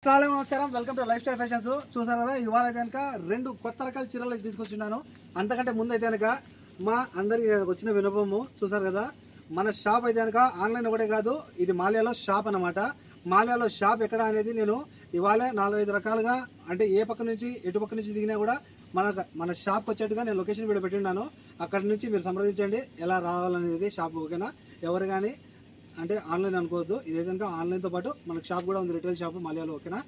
చాలా నమస్కారం, welcome to life style fashions. చూసారు కదా, ఇవాళ అయితే కనుక రెండు కొత్త రకాల చీరలు తీసుకొచ్చిన్నాను. అంతకంటే ముందు అయితే కనుక మా అందరికి వచ్చిన వినపము చూసారు కదా, మన షాప్ అయితే కనుక ఆన్లైన్ ఒకటే కాదు, ఇది మాల్యాలో షాప్ అనమాట. మాల్యాలో షాప్ ఎక్కడ అనేది నేను ఇవాళ 4-5 రకాలుగా, అంటే ఏ పక్క నుంచి ఎటు పక్క నుంచి దిగినా కూడా మన షాప్కి వచ్చేట్టుగా నేను లొకేషన్ వీడియో పెట్టిన్నాను. అక్కడ నుంచి మీరు సంప్రదించండి ఎలా రావాలనేది షాప్. ఓకేనా? ఎవరు కానీ అంటే ఆన్లైన్ అనుకోవద్దు, ఇదే కనుక ఆన్లైన్తో పాటు మనకు షాప్ కూడా ఉంది, రిటైల్ షాప్ మాల్యాలో. ఓకేనా?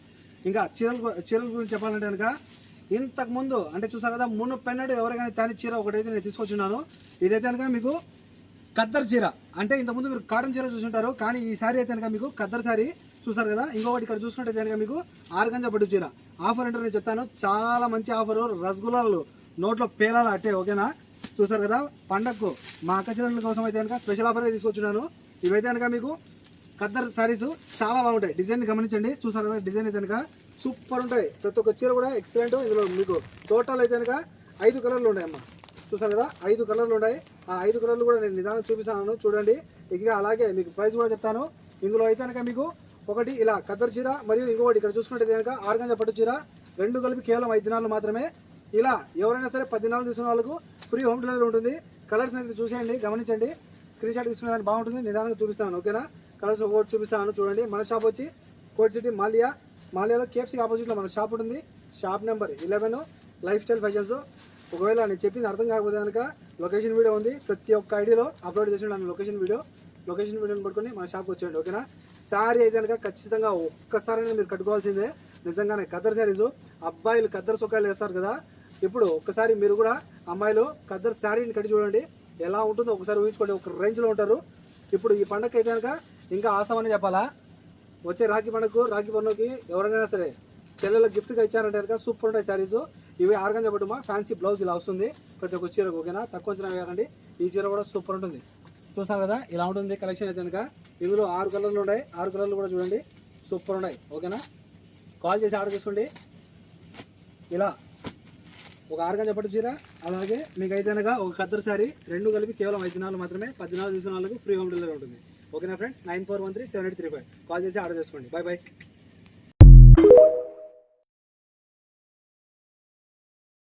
ఇంకా చీరల గురించి చెప్పాలంటే కనుక ఇంతకుముందు అంటే చూసారు కదా, మునుపెన్నడు ఎవరికైనా తాని చీర ఒకటైతే నేను తీసుకొచ్చున్నాను. ఇదైతే కనుక మీకు ఖద్దర్ చీర. అంటే ఇంతకుముందు మీరు కాటన్ చీర చూసుంటారు, కానీ ఈ సారీ అయితే కనుక మీకు ఖద్దర్ సారీ చూసారు కదా. ఇంకొకటి ఇక్కడ చూసుకుంటే కనుక మీకు ఆర్గంజా పట్టు చీర. ఆఫర్ అంటే నేను చెప్తాను, చాలా మంచి ఆఫరు, రసగుల్లాలు నోట్లో పేలాల అట్టే. ఓకేనా? చూసారు కదా, పండగకు మా అక్క చీరల కోసం అయితే కనుక స్పెషల్ ఆఫర్గా తీసుకొచ్చున్నాను. ఇవైతే కనుక మీకు ఖద్దర్ శారీస్ చాలా బాగుంటాయి. డిజైన్ గమనించండి. చూసారు కదా, డిజైన్ అయితే కనుక సూపర్ ఉంటాయి. ప్రతి ఒక్క చీర కూడా ఎక్సలెంట్. ఇందులో మీకు టోటల్ అయితే కనుక 5 కలర్లు ఉన్నాయమ్మా. చూసారు కదా, 5 కలర్లు ఉన్నాయి. ఆ 5 కలర్లు కూడా నేను నిదానం చూపిస్తాను, చూడండి. ఇంకా అలాగే మీకు ప్రైస్ కూడా చెప్తాను. ఇందులో అయితే కనుక మీకు ఒకటి ఇలా ఖద్దర్ చీర, మరియు ఇంకొకటి ఇక్కడ చూసుకుంటే కనుక ఆర్గంజా పట్టు చీర, రెండు కలిపి కేవలం 5 దినాలు మాత్రమే. ఇలా ఎవరైనా సరే 10 దినాలు తీసుకున్న వాళ్ళకు ఫ్రీ హోమ్ డెలివరీ ఉంటుంది. కలర్స్ అయితే చూసేయండి, గమనించండి. స్క్రీన్ షాట్ తీసుకునే దానికి బాగుంటుంది, నిదానంగా చూపిస్తాను. ఓకేనా? కలర్స్ ఒకటి చూపిస్తాను, చూడండి. మన షాప్ వచ్చి కోట్ సిటీ మాల్యాలో కేఎఫ్సీ ఆపోజిట్లో మన షాప్ ఉంటుంది. Shop number 11, life style fashions. ఒకవేళ నేను చెప్పింది అర్థం కాకపోతే కనుక లొకేషన్ వీడియో ఉంది, ప్రతి ఒక్క ఐడిలో అప్లోడ్ చేసి లొకేషన్ వీడియోని పట్టుకొని మన షాప్కి వచ్చేయండి. ఓకేనా? శారీ అయితే కనుక ఖచ్చితంగా ఒక్కసారైనా మీరు కట్టుకోవాల్సిందే. నిజంగానే ఖద్దర్ శారీస్, అబ్బాయిలు ఖద్దర్ సొక్కాయలు వేస్తారు కదా, ఇప్పుడు ఒక్కసారి మీరు కూడా అమ్మాయిలు ఖద్దర్ శారీని కట్టి చూడండి, ఎలా ఉంటుందో ఒకసారి ఊహించుకోండి. ఒక రేంజ్లో ఉంటారు. ఇప్పుడు ఈ పండగకి అయితే కనుక ఇంకా ఆసమని చెప్పాలా, వచ్చే రాఖీ పండుగకి ఎవరైనా సరే చెల్లెలకు గిఫ్ట్గా ఇచ్చారంటే కనుక సూపర్ ఉంటాయి శారీస్. ఇవి ఆర్గంజా పట్టు ఫ్యాన్సీ బ్లౌజ్ ఇలా వస్తుంది ప్రతి ఒక్క చీరకు. ఓకేనా? తక్కువ అంచనా వేయకండి, ఈ చీర కూడా సూపర్ ఉంటుంది. చూసారు కదా, ఇలా ఉంటుంది కలెక్షన్ అయితే కనుక. ఇందులో 6 కలర్లు ఉన్నాయి. 6 కలర్లు కూడా చూడండి, సూపర్ ఉన్నాయి. ఓకేనా? కాల్ చేసి ఆర్డర్ చేసుకోండి. ఇలా ఒక ఆర్గంజా పట్టు చీర, అలాగే మీకు అయితే కనుక ఒక ఖద్దర్ శారీ, రెండు కలిపి కేవలం 5 దినాలు మాత్రమే. 10 దినాలు తీసుకున్న వాళ్ళకి ఫ్రీ హోమ్ డెలివరీ ఉంటుంది. ఓకేనా ఫ్రెండ్స్? 94137835 కాల్ చేసి ఆర్డర్ చేసుకోండి. బై.